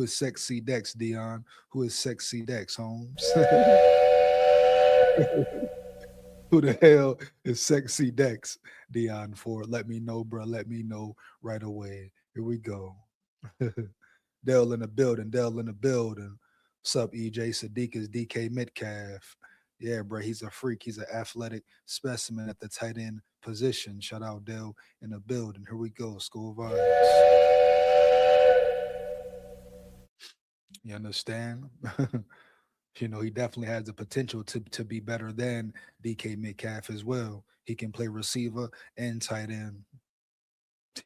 Who is Sexy Dex, Dion? Who is Sexy Dex, Holmes? Who the hell is Sexy Dex, Dion Ford? Let me know, bro. Let me know right away. Here we go. Dell in the building. Dell in the building. What's up, EJ? Sadiq is DK Metcalf. Yeah, bro. He's a freak. He's an athletic specimen at the tight end position. Shout out Dell in the building. Here we go. School vibes. You understand? He definitely has the potential to be better than DK Metcalf as well. He can play receiver and tight end.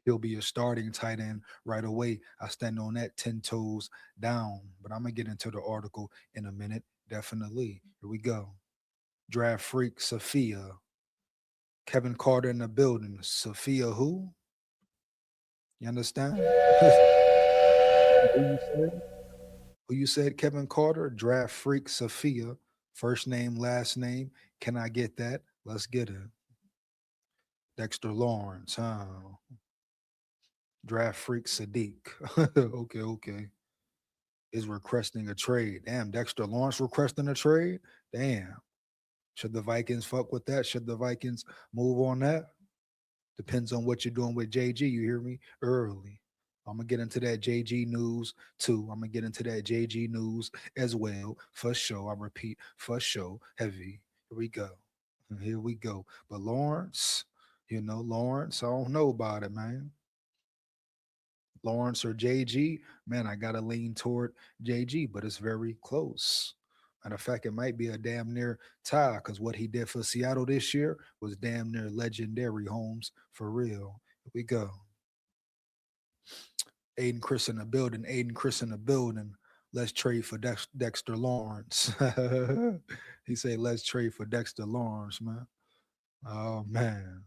He'll be a starting tight end right away. I stand on that 10 toes down. But I'm going to get into the article in a minute. Definitely. Here we go. Draft freak Sophia. Kevin Carter in the building. Sophia who? You understand? Who you said? Who you said? Kevin Carter? Draft freak Sophia. First name, last name. Can I get that? Let's get it. Dexter Lawrence, huh? Draft freak Sadiq. Okay, okay. Is requesting a trade. Damn, Dexter Lawrence requesting a trade? Damn. Should the Vikings fuck with that? Should the Vikings move on that? Depends on what you're doing with JG. You hear me? Early. I'm gonna get into that JG news too. I'm gonna get into that JG news as well. For sure. I repeat, for sure. Heavy. Here we go. Here we go. But Lawrence, Lawrence, I don't know about it, man. Lawrence or JG, man, I gotta lean toward JG, but it's very close. Matter of fact, it might be a damn near tie because what he did for Seattle this year was damn near legendary, Holmes, for real. Here we go. Aiden Chris in the building. Aiden Chris in the building. Let's trade for Dexter Lawrence. He said, let's trade for Dexter Lawrence, man. Oh, man.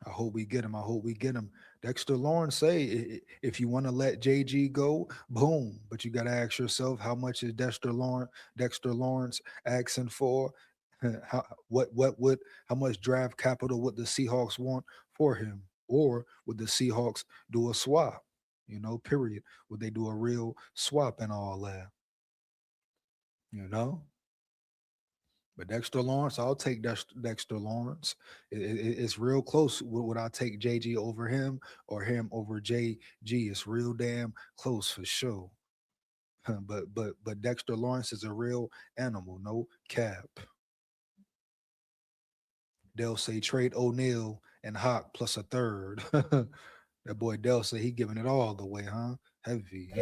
I hope we get him. I hope we get him. Dexter Lawrence say if you want to let JG go, boom. But you got to ask yourself how much is Dexter Lawrence asking for? How much draft capital would the Seahawks want for him? Or would the Seahawks do a swap? Period. Would they do a real swap and all that? You know? But Dexter Lawrence, I'll take Dexter Lawrence. It's real close. Would I take JG over him or him over JG? It's real damn close for sure. But Dexter Lawrence is a real animal, no cap. They'll say trade O'Neal and Hawk plus a third. That boy Dell say he giving it all the way, huh? Heavy.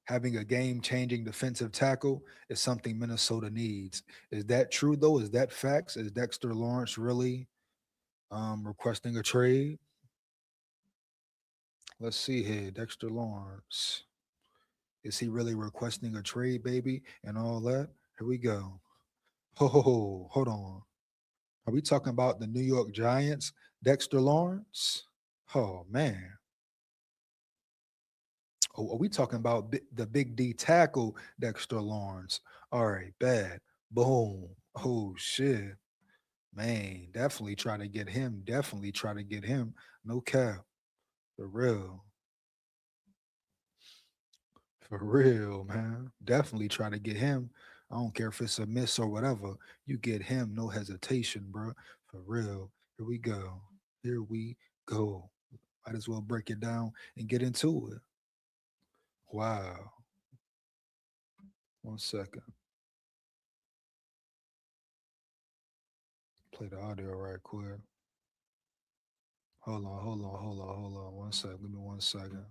Having a game changing defensive tackle is something Minnesota needs. Is that true though? Is that facts? Is Dexter Lawrence really requesting a trade? Let's see here. Dexter Lawrence. Is he really requesting a trade, baby? And all that? Here we go. Oh, hold on. Are we talking about the New York Giants, Dexter Lawrence? Oh man. Oh, are we talking about the Big D tackle, Dexter Lawrence? All right, bad. Boom. Oh shit. Man, definitely try to get him. Definitely try to get him. No cap. For real. For real, man. Definitely try to get him. I don't care if it's a miss or whatever. You get him, no hesitation, bro. For real. Here we go. Here we go. Might as well break it down and get into it. Wow. One second. Play the audio right quick. Hold on, hold on, hold on, hold on. One second. Give me 1 second.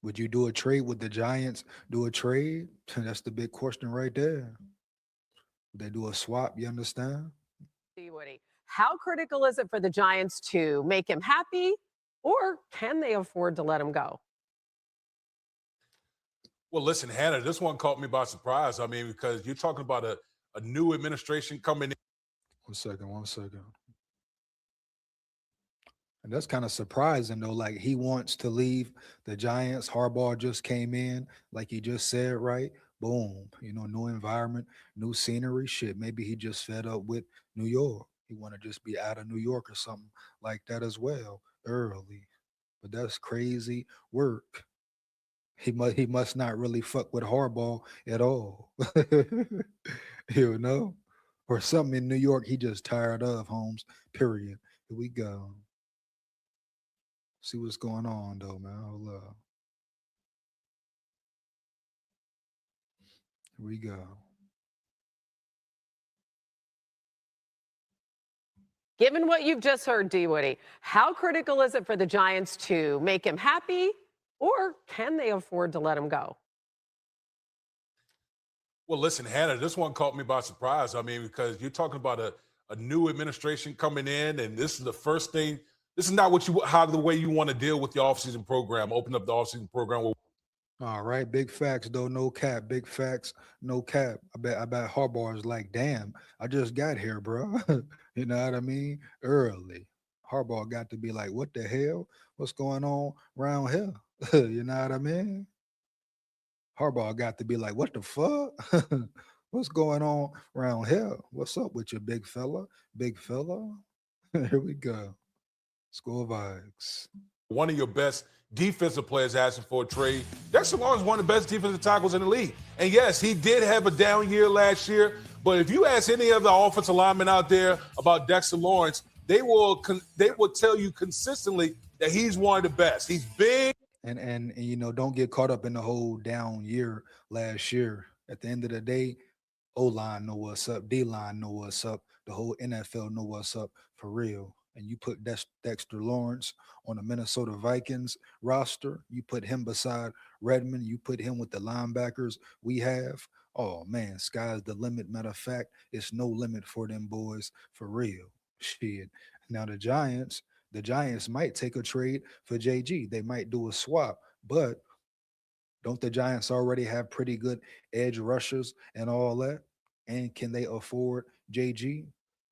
Would you do a trade with the Giants? Do a trade? That's the big question right there. Would they do a swap? You understand? Woody, how critical is it for the Giants to make him happy, or can they afford to let him go? Well, listen, Hannah, this one caught me by surprise. I mean, because you're talking about a new administration coming in. 1 second, 1 second. And that's kind of surprising though. Like he wants to leave the Giants. Harbaugh just came in, like he just said, right? Boom. New environment, new scenery. Shit. Maybe he just fed up with New York. He want to just be out of New York or something like that as well early. But that's crazy work. He must not really fuck with Harbaugh at all. you know? Or something in New York he just tired of, Holmes. Period. Here we go. See what's going on though, man. Hold up. Here we go. Given what you've just heard, D. Woody, how critical is it for the Giants to make him happy, or can they afford to let him go? Well, listen, Hannah, this one caught me by surprise. I mean, because you're talking about a new administration coming in, and this is the first thing. This is not the way you want to deal with the offseason program. Open up the offseason program. All right, big facts though, no cap. Big facts, no cap. I bet Harbaugh is like, damn, I just got here, bro. you know what I mean? Early. Harbaugh got to be like, what the hell? What's going on around here? you know what I mean? Harbaugh got to be like, what the fuck? What's going on around here? What's up with your big fella? Big fella? Here we go. Score vibes. One of your best defensive players asking for a trade. Dexter Lawrence is one of the best defensive tackles in the league. And yes, he did have a down year last year, but if you ask any of the offensive linemen out there about Dexter Lawrence, they will tell you consistently that he's one of the best. He's big. And don't get caught up in the whole down year last year. At the end of the day, O line know what's up, D line know what's up, the whole NFL know what's up for real. And you put Dexter Lawrence on the Minnesota Vikings roster, you put him beside Redmond, you put him with the linebackers we have. Oh man, sky's the limit. Matter of fact, it's no limit for them boys for real. Shit. Now the Giants might take a trade for JG. They might do a swap, but don't the Giants already have pretty good edge rushers and all that? And can they afford JG?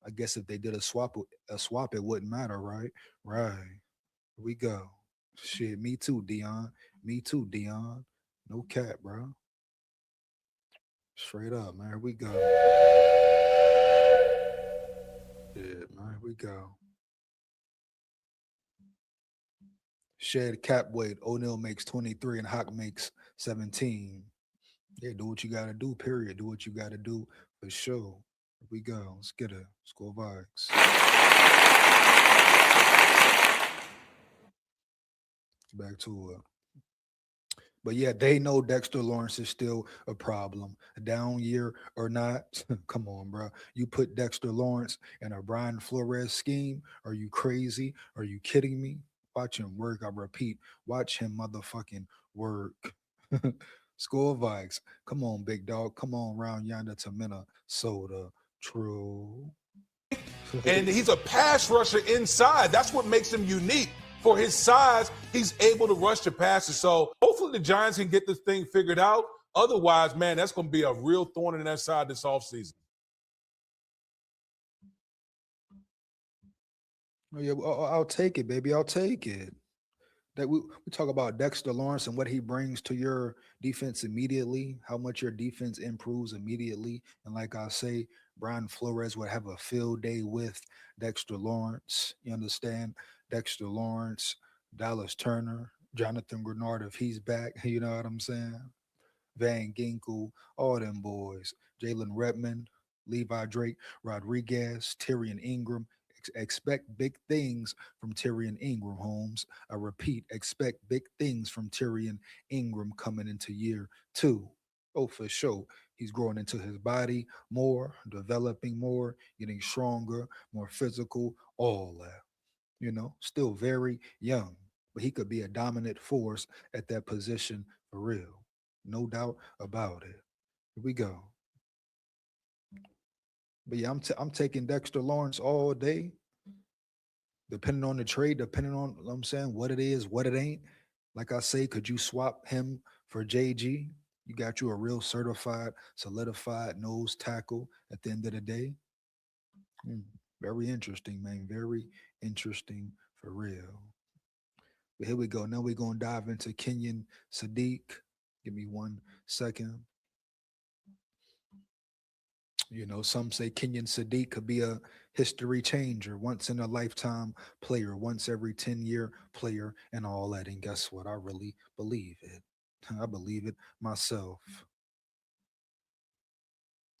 I guess if they did a swap, it wouldn't matter, right? Right. Here we go. Shit, me too, Dion. Me too, Dion. No cap, bro. Straight up, man. Here we go. Yeah, man. Here we go. Shared cap weight. O'Neal makes 23 and Hawk makes 17. Yeah, do what you gotta do, period. Do what you gotta do for sure. Here we go. Let's get it. Score vibes. Back to it. But yeah, they know Dexter Lawrence is still a problem. A down year or not. Come on, bro. You put Dexter Lawrence in a Brian Flores scheme. Are you crazy? Are you kidding me? Watch him work. I repeat, watch him motherfucking work. Score Vikes. Come on, big dog. Come on, round yonder to Minnesota. True. And he's a pass rusher inside. That's what makes him unique. For his size, he's able to rush the passes. So hopefully the Giants can get this thing figured out. Otherwise, man, that's going to be a real thorn in their side this offseason. Oh, yeah, I'll take it, baby. I'll take it. That we talk about Dexter Lawrence and what he brings to your defense immediately, how much your defense improves immediately. And like I say, Brian Flores would have a field day with Dexter Lawrence. You understand? Dexter Lawrence, Dallas Turner, Jonathan Grenard, if he's back, you know what I'm saying? Van Ginkel, all them boys, Jalen Redmond, Levi Drake, Rodriguez, Tyrion Ingram. Expect big things from Tyrion Ingram, Holmes. I repeat, expect big things from Tyrion Ingram coming into year two. Oh, for sure. He's growing into his body more, developing more, getting stronger, more physical, all that. Still very young, but he could be a dominant force at that position for real. No doubt about it. Here we go. But yeah, I'm taking Dexter Lawrence all day, depending on the trade, depending on what I'm saying, what it is, what it ain't. Like I say, could you swap him for JG? You got you a real certified, solidified nose tackle at the end of the day. Hmm, very interesting, man. Very interesting for real. But here we go. Now we're gonna dive into Kenyon Sadiq. Give me 1 second. You know, some say Kenyon Sadiq could be a history changer, once in a lifetime player, once every 10-year player, and all that. And guess what? I really believe it. I believe it myself.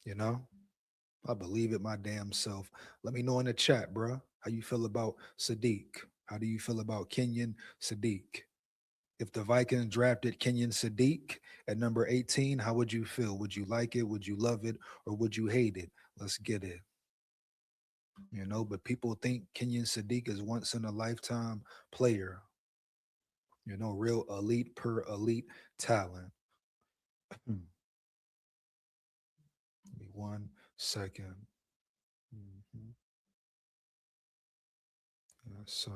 You know, I believe it my damn self. Let me know in the chat, bruh, how you feel about Sadiq. How do you feel about Kenyon Sadiq? If the Vikings drafted Kenyon Sadiq at number 18, how would you feel? Would you like it? Would you love it? Or would you hate it? Let's get it. You know, but people think Kenyon Sadiq is once in a lifetime player, you know, real elite per elite talent. Give me 1 second. Mhm. Yes,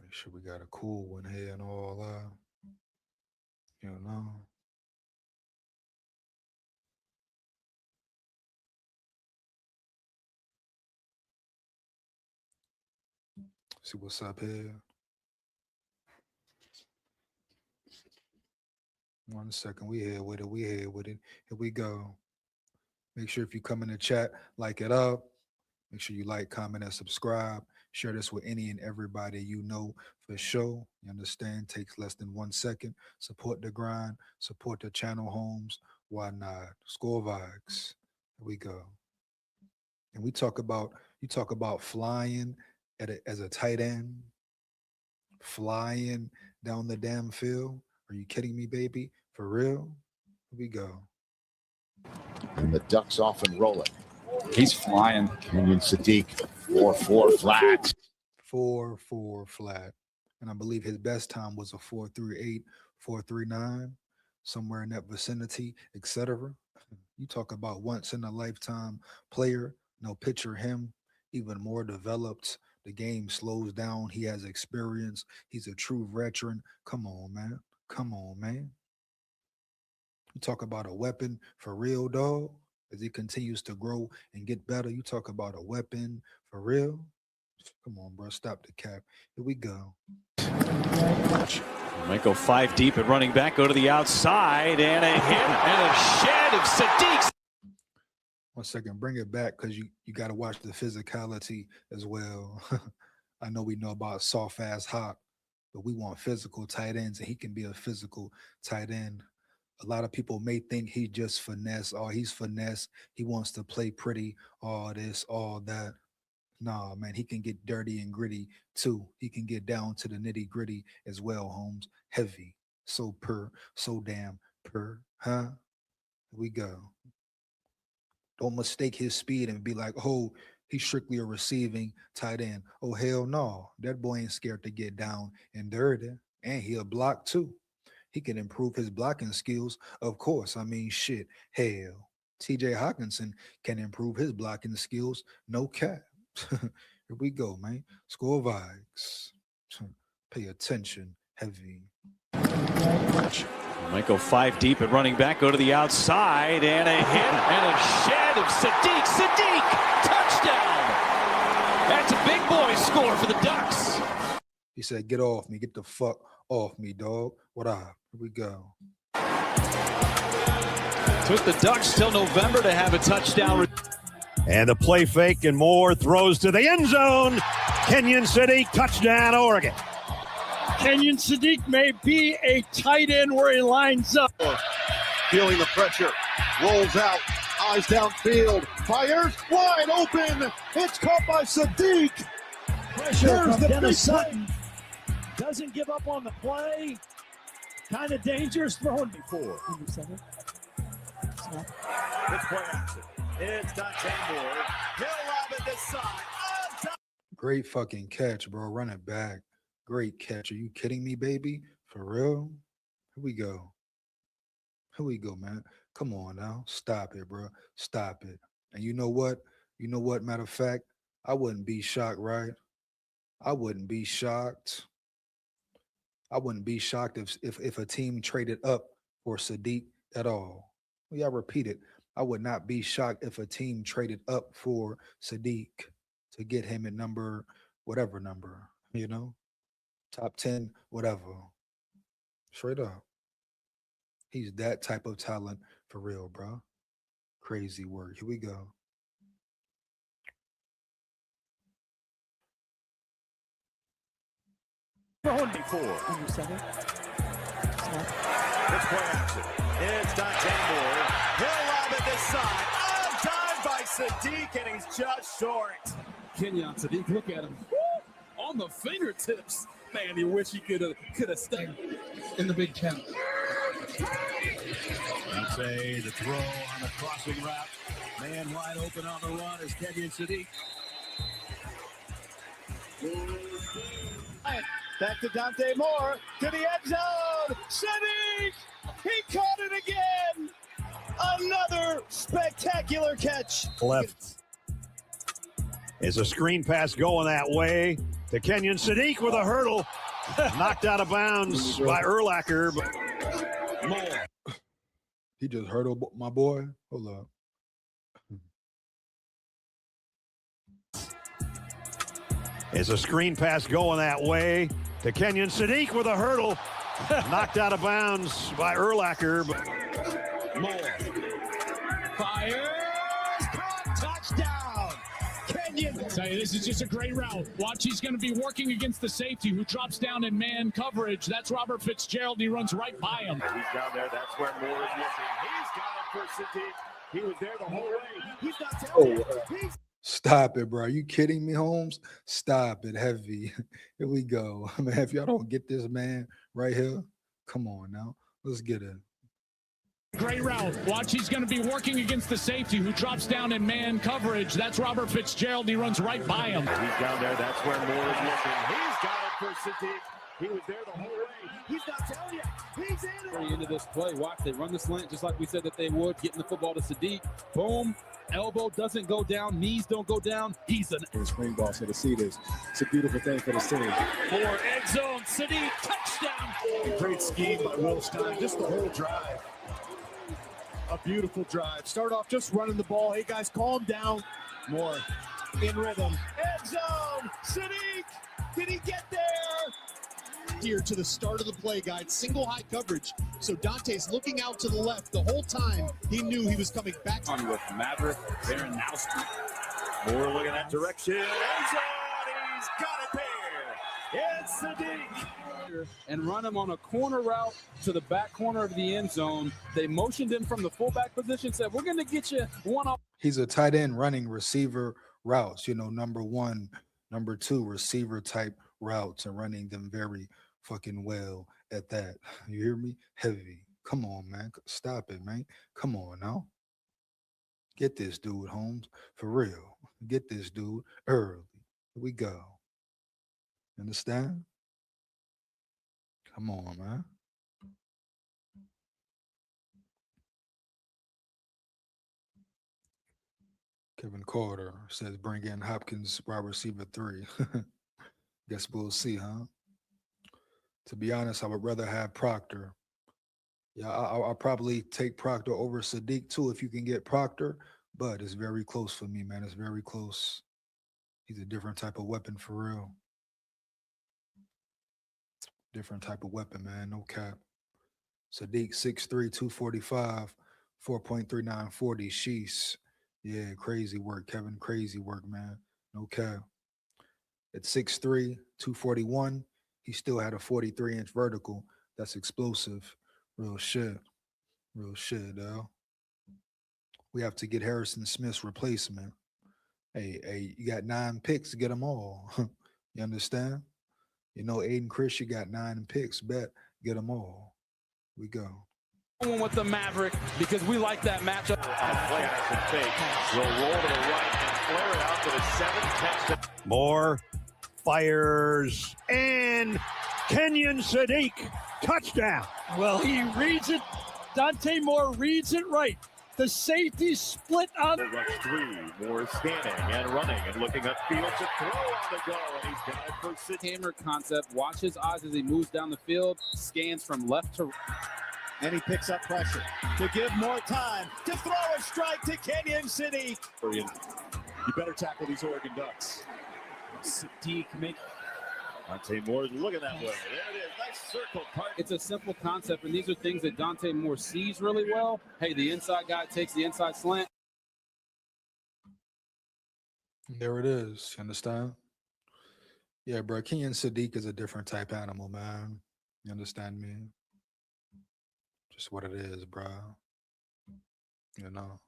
make sure we got a cool one here and all that. You know. See what's up here. 1 second. We here with it. We here with it. Here we go. Make sure if you come in the chat, like it up. Make sure you like, comment, and subscribe. Share this with any and everybody you know for sure. You understand? Takes less than 1 second. Support the grind. Support the channel homes. Why not? SKOL VIKES. Here we go. And you talk about flying as a tight end, flying down the damn field. Are you kidding me, baby? For real? Here we go. And the Ducks off and rolling. He's flying. Kenyon Sadiq, 4-4 flat. 4-4 flat. And I believe his best time was a 4.38, 4.39, somewhere in that vicinity, etc. You talk about once in a lifetime player. No, picture him even more developed. The game slows down. He has experience. He's a true veteran. Come on, man. Come on, man. You talk about a weapon for real, dog. As he continues to grow and get better, you talk about a weapon for real. Come on, bro. Stop the cap. Here we go. Might go 5 deep at running back. Go to the outside and a hit and a shed of Sadiq. 1 second. Bring it back because you got to watch the physicality as well. I know we know about soft ass hop, but we want physical tight ends, and he can be a physical tight end. A lot of people may think he just finesse. Oh, he's finesse. He wants to play pretty. All this, all that. Nah, man, he can get dirty and gritty too. He can get down to the nitty gritty as well, Holmes. Heavy. So damn huh? Here we go. Don't mistake his speed and be like, oh, he's strictly a receiving tight end. Oh, hell no. That boy ain't scared to get down and dirty. And he'll block too. He can improve his blocking skills, of course. I mean, shit, hell. TJ Hawkinson can improve his blocking skills. No cap. Here we go, man. SKOL VIKES. Pay attention. Heavy. Might go 5 deep at running back. Go to the outside and a hit and a shed of Sadiq. Sadiq, touchdown. That's a big boy score for the Ducks. He said, get off me. Get the fuck off me, dog. What up? Here we go. Took the Ducks till November to have a touchdown. And a play fake and more throws to the end zone. Kenyon Sadiq, touchdown, Oregon. Kenyon Sadiq may be a tight end where he lines up. Feeling the pressure, rolls out, eyes downfield, fires, wide open. It's caught by Sadiq. Pressure There's from the Dennis big Sutton. Doesn't give up on the play. Kind of dangerous throwing before. It's play action. It's Dante Moore. He'll lob it this side. Great fucking catch, bro. Run it back. Great catch. Are you kidding me, baby? For real? Here we go. Here we go, man. Come on now. Stop it, bro. Stop it. And you know what? You know what? Matter of fact, I wouldn't be shocked, right? I wouldn't be shocked. I wouldn't be shocked if a team traded up for Sadiq at all. Yeah, I repeat it. I would not be shocked if a team traded up for Sadiq to get him at number whatever number, top 10, whatever. Straight up. He's that type of talent for real, bro. Crazy work. Here we go. Throwing before. Let's play action. It's Dante Moore. He'll lob it this side. Undone by Sadiq, and he's just short. Kenyon Sadiq, look at him. Woo! On the fingertips. Man, you wish he could have stayed in the big channel. Dante, the throw on the crossing route. Man wide open on the run is Kenyon Sadiq. Back to Dante Moore, to the end zone. Sadiq! He caught it again! Another spectacular catch. Left. Is a screen pass going that way to Kenyon Sadiq with a hurdle. Knocked out of bounds by Urlacher. But Moore. He just hurdled my boy. Hold up. Is a screen pass going that way to Kenyon Sadiq with a hurdle. Knocked out of bounds by Urlacher. But Moore. Fires. Caught. Touchdown. Kenyon. Tell you, this is just a great route. Watch, he's going to be working against the safety who drops down in man coverage. That's Robert Fitzgerald. He runs right by him. He's down there. That's where Moore is looking. He's got it for Sadiq. He was there the whole way. He's not telling you. Stop it, bro. Are you kidding me, Holmes? Stop it, heavy. Here we go. Man, if y'all don't get this man right here, come on now. Let's get it. Great route. Watch, he's going to be working against the safety who drops down in man coverage. That's Robert Fitzgerald. He runs right by him. He's down there. That's where Moore is looking. He's got it for Sadiq. He was there the whole way. He's not telling you. He's in it. Very into this play. Watch, they run the slant just like we said that they would. Getting the football to Sadiq. Boom. Elbow doesn't go down. Knees don't go down. He's a screen ball. So to see this, it's a beautiful thing for the city. For end zone, Sadiq, touchdown. Great scheme by Will Stein. Just the whole drive. A beautiful drive. Start off just running the ball. Hey, guys, calm down. More in rhythm. End zone. Sadiq. Did he get there? Here to the start of the play guide, single high coverage. So Dante's looking out to the left the whole time. He knew he was coming back. on with Maverick, Baranowski. Moore looking that direction. End zone. He's got it there. It's Sadiq. And run him on a corner route to the back corner of the end zone. They motioned him from the fullback position, said, we're going to get you one off. He's a tight end running receiver routes, number 1, number 2 receiver type routes and running them very fucking well at that. You hear me? Heavy. Come on, man. Stop it, man. Come on now. Get this dude, Holmes. For real. Get this dude early. Here we go. Understand? Come on, man. Kevin Carter says bring in Hopkins, wide receiver 3. Guess we'll see, huh? To be honest, I would rather have Proctor. Yeah, I'll probably take Proctor over Sadiq too if you can get Proctor, but it's very close for me, man. It's very close. He's a different type of weapon for real. Different type of weapon, man. No cap. Sadiq 6'3", 245, 4.39 40. Sheesh. Yeah, crazy work, Kevin. Crazy work, man. No cap. At 6'3", 241, he still had a 43-inch vertical. That's explosive. Real shit. Real shit, though. We have to get Harrison Smith's replacement. Hey, you got 9 picks to get them all. You understand? Aiden Chris, you got 9 picks. Bet, get them all. We go. With the Maverick because we like that matchup. Play action fake. Will roll to the right and flare it out to the 7th. Moore fires and Kenyon Sadiq touchdown. Well, he reads it. Dante Moore reads it right. The safety split on. Rush 3. Moore scanning and running and looking upfield to throw on the go. And he's got it for Sadiq. Hammer concept. Watch his eyes as he moves down the field. Scans from left to right. And he picks up pressure to give more time to throw a strike to Kenyon Sadiq. You better tackle these Oregon Ducks. Sadiq make Dante Moore's looking that way. There it is. Nice circle part. It's a simple concept, and these are things that Dante Moore sees really well. Hey, the inside guy takes the inside slant. There it is. You understand? Yeah, bro. Kenyon Sadiq is a different type animal, man. You understand me? Just what it is, bro. You know.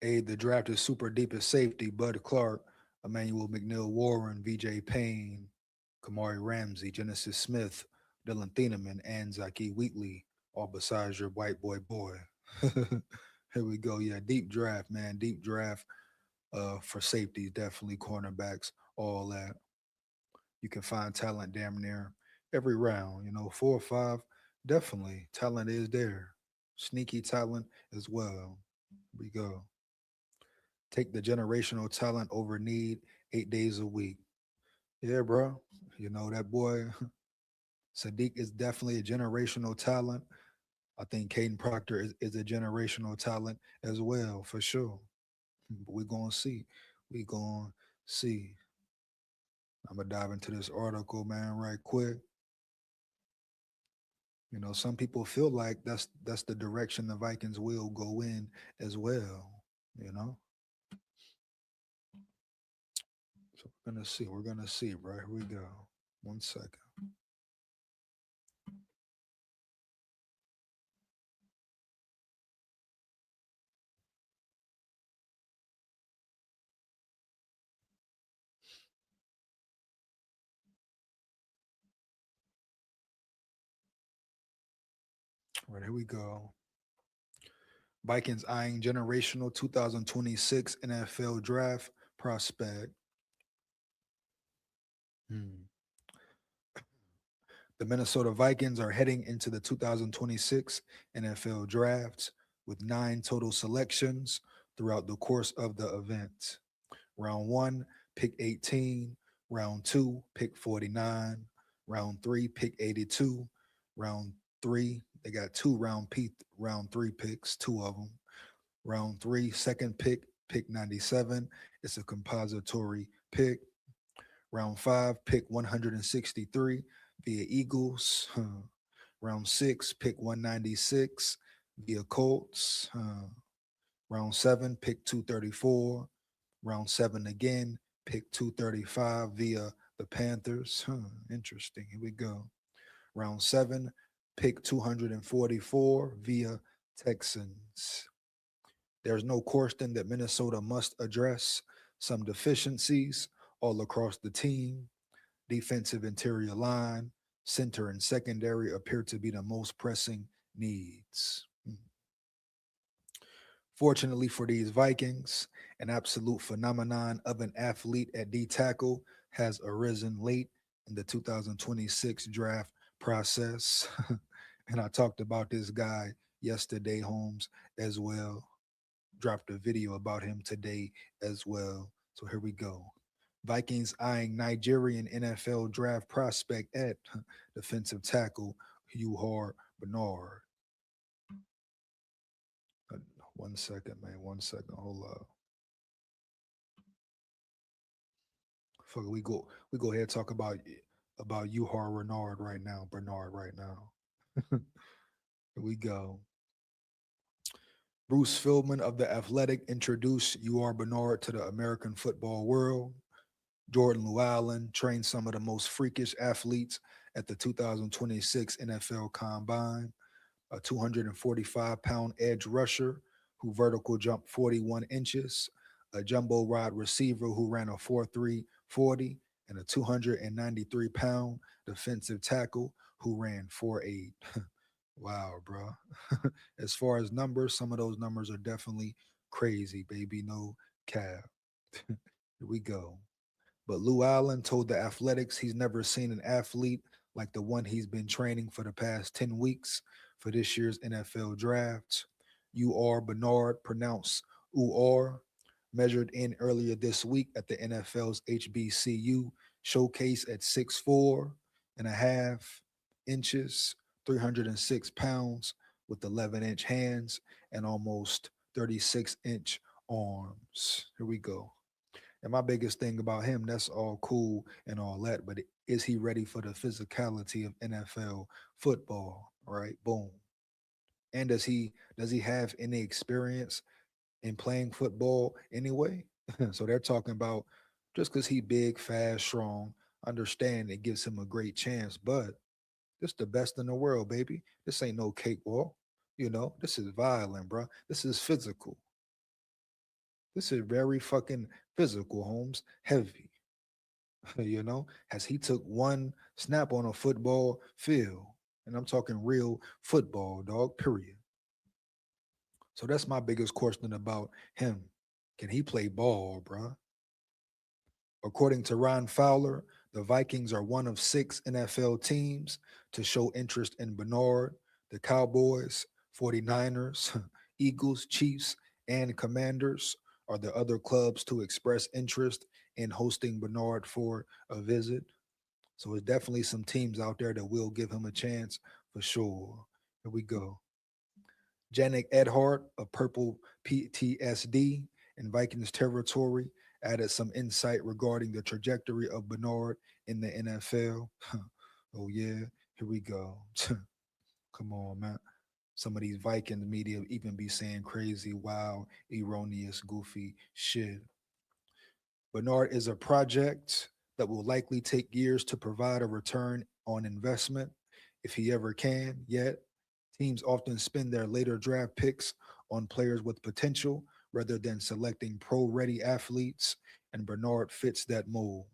Hey, the draft is super deep at safety. Bud Clark, Emmanuel McNeil Warren, VJ Payne, Kamari Ramsey, Genesis Smith, Dylan Thieneman, and Zaki Wheatley, all besides your white boy. Here we go. Yeah, deep draft, man. Deep draft for safety, definitely cornerbacks, all that. You can find talent damn near every round, 4 or 5. Definitely. Talent is there. Sneaky talent as well. Here we go. Take the generational talent over need 8 days a week. Yeah, bro. That boy Sadiq is definitely a generational talent. I think Caden Proctor is a generational talent as well, for sure. But we're going to see. We're going to see. I'm going to dive into this article, man, right quick. Some people feel like that's the direction the Vikings will go in as well, So we're going to see. We're going to see, bro. Here we go. 1 second. All right, here we go. Vikings eyeing generational 2026 NFL draft prospect. The Minnesota Vikings are heading into the 2026 NFL draft with 9 total selections throughout the course of the event. Round 1, pick 18. Round 2, pick 49. Round 3, pick 82. Round 3, they got 2 round 3 picks, 2 of them. Round 3, second pick 97. It's a compository pick. Round 5, pick 163 via Eagles. Round 6, pick 196 via Colts. Round 7, pick 234. Round 7 again, pick 235 via the Panthers. Interesting. Here we go. Round 7, pick 244 via Texans. There's no question that Minnesota must address some deficiencies all across the team. Defensive interior line, center, and secondary appear to be the most pressing needs. Fortunately for these Vikings, an absolute phenomenon of an athlete at D tackle has arisen late in the 2026 draft process. And I talked about this guy yesterday, Holmes, as well. Dropped a video about him today as well. So here we go. Vikings eyeing Nigerian NFL draft prospect at defensive tackle Uhar Bernard. 1 second, man. 1 second. Hold up. Fuck, we go ahead and talk about Uhar Bernard right now. Here we go. Bruce Philbin of The Athletic introduced Uhar Bernard to the American football world. Jordan Llewellyn trained some of the most freakish athletes at the 2026 NFL Combine. A 245-pound edge rusher who vertical jumped 41 inches, a jumbo rod receiver who ran a 4.3 40, and a 293-pound defensive tackle who ran 4.8. Wow, bro. As far as numbers, some of those numbers are definitely crazy, baby. No cap. Here we go. But Llewellyn told The Athletics he's never seen an athlete like the one he's been training for the past 10 weeks for this year's NFL draft. Uhar Bernard, pronounced Uar, measured in earlier this week at the NFL's HBCU showcase at 6'4.5 inches, 306 pounds, with 11-inch hands and almost 36-inch arms. Here we go. And my biggest thing about him, that's all cool and all that, but is he ready for the physicality of NFL football? Right? Boom. And does he have any experience in playing football anyway? So they're talking about just because he big, fast, strong, understand it gives him a great chance, but this the best in the world, baby. This ain't no cakewalk. This is violent, bro. This is physical. This is very fucking physical, Holmes. Heavy. As he took one snap on a football field. And I'm talking real football, dog, period. So that's my biggest question about him. Can he play ball, bro? According to Ron Fowler, the Vikings are one of 6 NFL teams to show interest in Bernard. The Cowboys, 49ers, Eagles, Chiefs, and Commanders are the other clubs to express interest in hosting Bernard for a visit. So there's definitely some teams out there that will give him a chance for sure. Here we go. Janik Edhart of Purple PTSD in Vikings territory added some insight regarding the trajectory of Bernard in the NFL. Oh, yeah, here we go. Come on, man. Some of these Vikings media even be saying crazy, wild, erroneous, goofy shit. Bernard is a project that will likely take years to provide a return on investment if he ever can, yet teams often spend their later draft picks on players with potential rather than selecting pro-ready athletes, and Bernard fits that mold,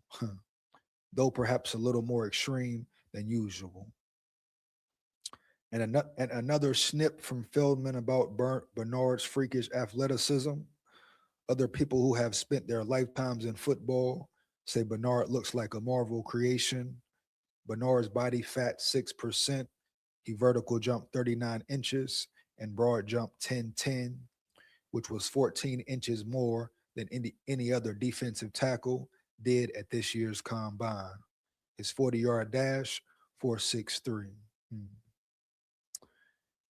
though perhaps a little more extreme than usual. And another snip from Feldman about Bernard's freakish athleticism. Other people who have spent their lifetimes in football say Bernard looks like a Marvel creation. Bernard's body fat 6%. He vertical jumped 39 inches and broad jumped 10-10, which was 14 inches more than any other defensive tackle did at this year's combine. His 40-yard dash, 4.63.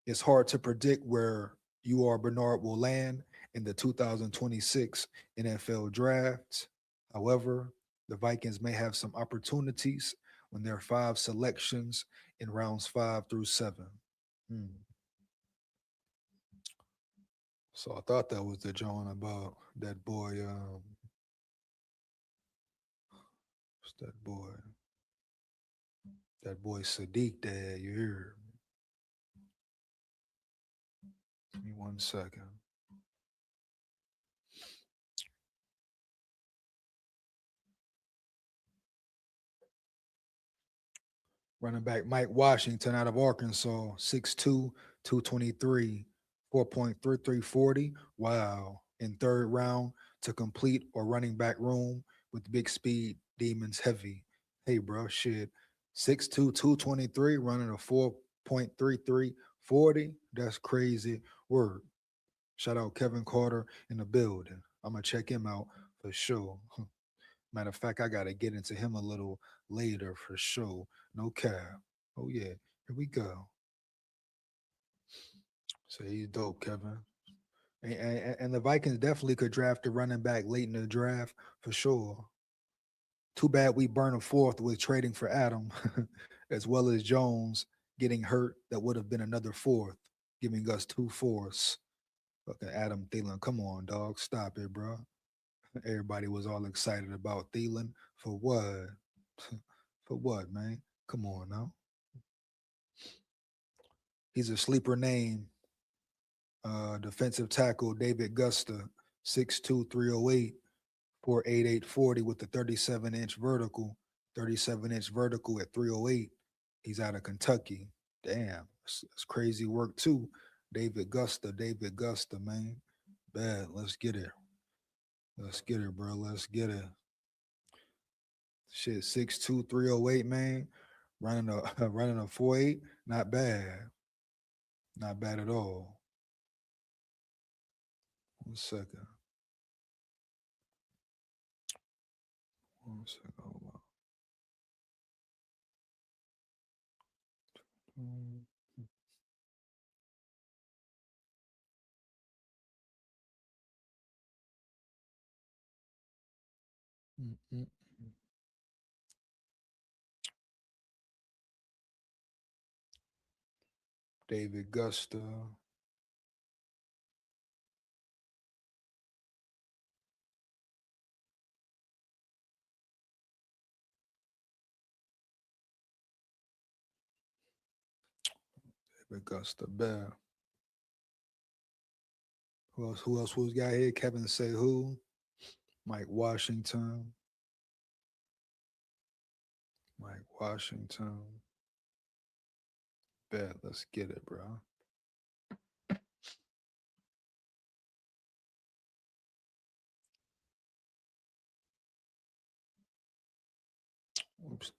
It's hard to predict where Bernard will land in the 2026 NFL draft. However, the Vikings may have some opportunities when there are 5 selections in rounds 5 through 7. So I thought that was the John about that boy. What's that boy? That boy Sadiq there, you hear? Give me 1 second. Running back Mike Washington out of Arkansas, 6'2", 223, 4.3340. Wow. In 3rd round to complete or running back room with big speed, Demons heavy. Hey, bro, shit. 6'2", 223, running a 4.3340. That's crazy word. Shout out Kevin Carter in the building. I'm going to check him out for sure. Matter of fact, I got to get into him a little later for sure. No cap. Oh, yeah. Here we go. So he's dope, Kevin. And the Vikings definitely could draft a running back late in the draft for sure. Too bad we burned a 4th with trading for Adam, as well as Jones getting hurt. That would have been another 4th, giving us 2 4ths. Fucking Adam Thielen. Come on, dog. Stop it, bro. Everybody was all excited about Thielen. For what? For what, man? Come on now. He's a sleeper name. Defensive tackle David Gusta, 6'2", 308, 4.8840 with the 37-inch vertical. 37-inch vertical at 308. He's out of Kentucky. Damn, that's crazy work too. David Gusta, man. Bad. Let's get it. Let's get it, bro. Let's get it. Shit, 6'2", 308, man. Running a 4.8. Not bad. Not bad at all. 1 second. 1 second. Hold on. Mm-mm. David Gusta. David Gusta Bear. Who else? Who else was got here? Kevin Say who? Mike Washington. Mike Washington. Bet. Let's get it, bro.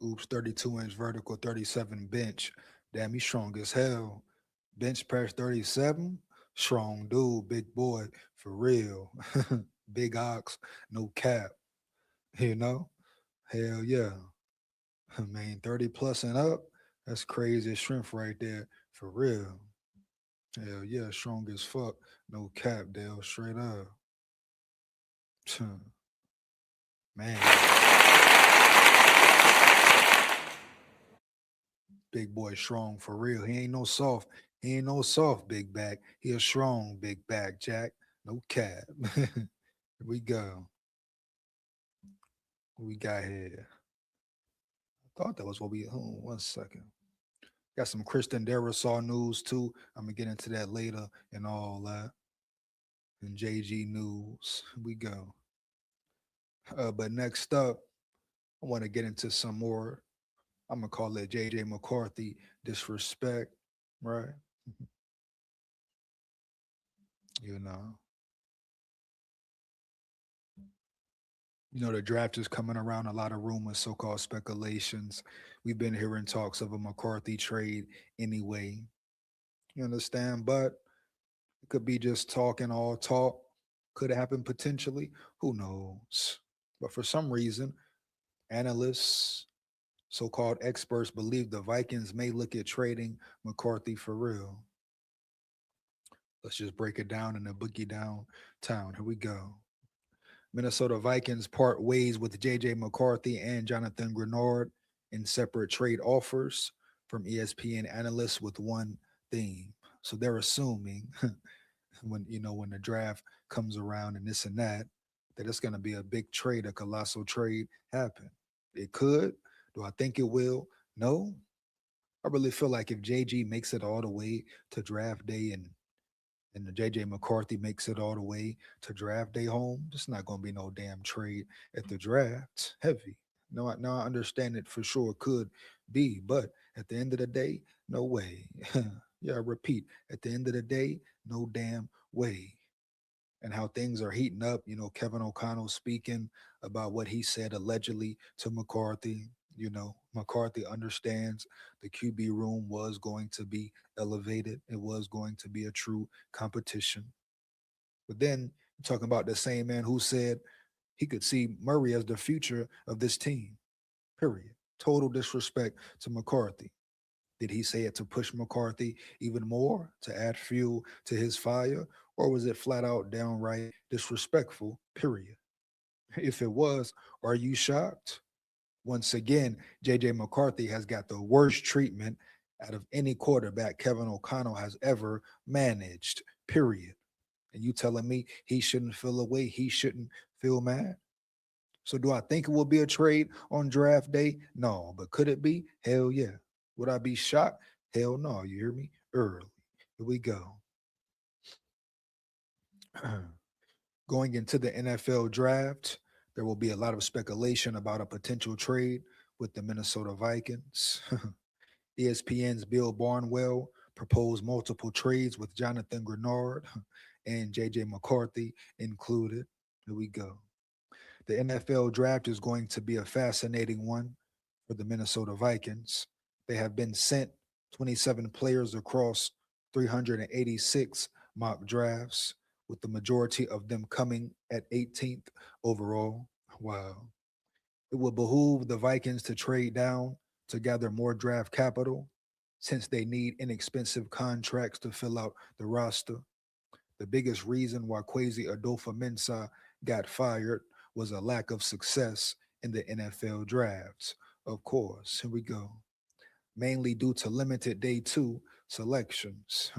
Oops, 32-inch vertical, 37 bench. Damn, he's strong as hell. Bench press 37. Strong dude, big boy, for real. Big ox, no cap. You know? Hell yeah. Man, 30 plus and up. That's crazy strength right there. For real. Hell yeah, strong as fuck. No cap, Dale. Straight up. Man. Big boy strong for real. He ain't no soft. He ain't no soft big back. He a strong big back, Jack. No cap. Here we go. What we got here? I thought that was what we. Hold on 1 second. Got some Kristen Derisaw news too. I'm gonna get into that later and all that. And JG news. Here we go. But next up, I want to get into some more. I'm gonna call it JJ McCarthy disrespect, right? You know. The draft is coming around, a lot of rumors, so-called speculations. We've been hearing talks of a McCarthy trade anyway. You understand? But it could be just talking, all talk. Could happen potentially. Who knows? But for some reason, analysts, so-called experts believe the Vikings may look at trading McCarthy for real. Let's just break it down in a boogie downtown. Here we go. Minnesota Vikings part ways with J.J. McCarthy and Jonathan Grenard in separate trade offers from ESPN analysts with one theme. So they're assuming when the draft comes around and this and that it's going to be a big trade, a colossal trade happen. It could. Do I think it will? No. I really feel like if JG makes it all the way to draft day and the JJ McCarthy makes it all the way to draft day home, it's not going to be no damn trade at the draft. Heavy. No, I understand it for sure could be, but at the end of the day, no way. Yeah, I repeat, at the end of the day, no damn way. And how things are heating up, Kevin O'Connell speaking about what he said allegedly to McCarthy. McCarthy understands the QB room was going to be elevated. It was going to be a true competition. But then you're talking about the same man who said he could see Murray as the future of this team, period. Total disrespect to McCarthy. Did he say it to push McCarthy even more, to add fuel to his fire? Or was it flat out downright disrespectful, period? If it was, are you shocked? Once again, JJ McCarthy has got the worst treatment out of any quarterback Kevin O'Connell has ever managed, period. And you telling me he shouldn't feel away, he shouldn't feel mad? So do I think it will be a trade on draft day? No, but could it be? Hell yeah. Would I be shocked? Hell no, you hear me? Early. Here we go. Going into the NFL draft, there will be a lot of speculation about a potential trade with the Minnesota Vikings. ESPN's Bill Barnwell proposed multiple trades with Jonathan Grenard and JJ McCarthy included. Here we go. The NFL draft is going to be a fascinating one for the Minnesota Vikings. They have been sent 27 players across 386 mock drafts, with the majority of them coming at 18th overall. Wow. It will behoove the Vikings to trade down to gather more draft capital since they need inexpensive contracts to fill out the roster. The biggest reason why Kwesi Adolfo-Mensah got fired was a lack of success in the NFL drafts. Of course, here we go. Mainly due to limited day 2 selections.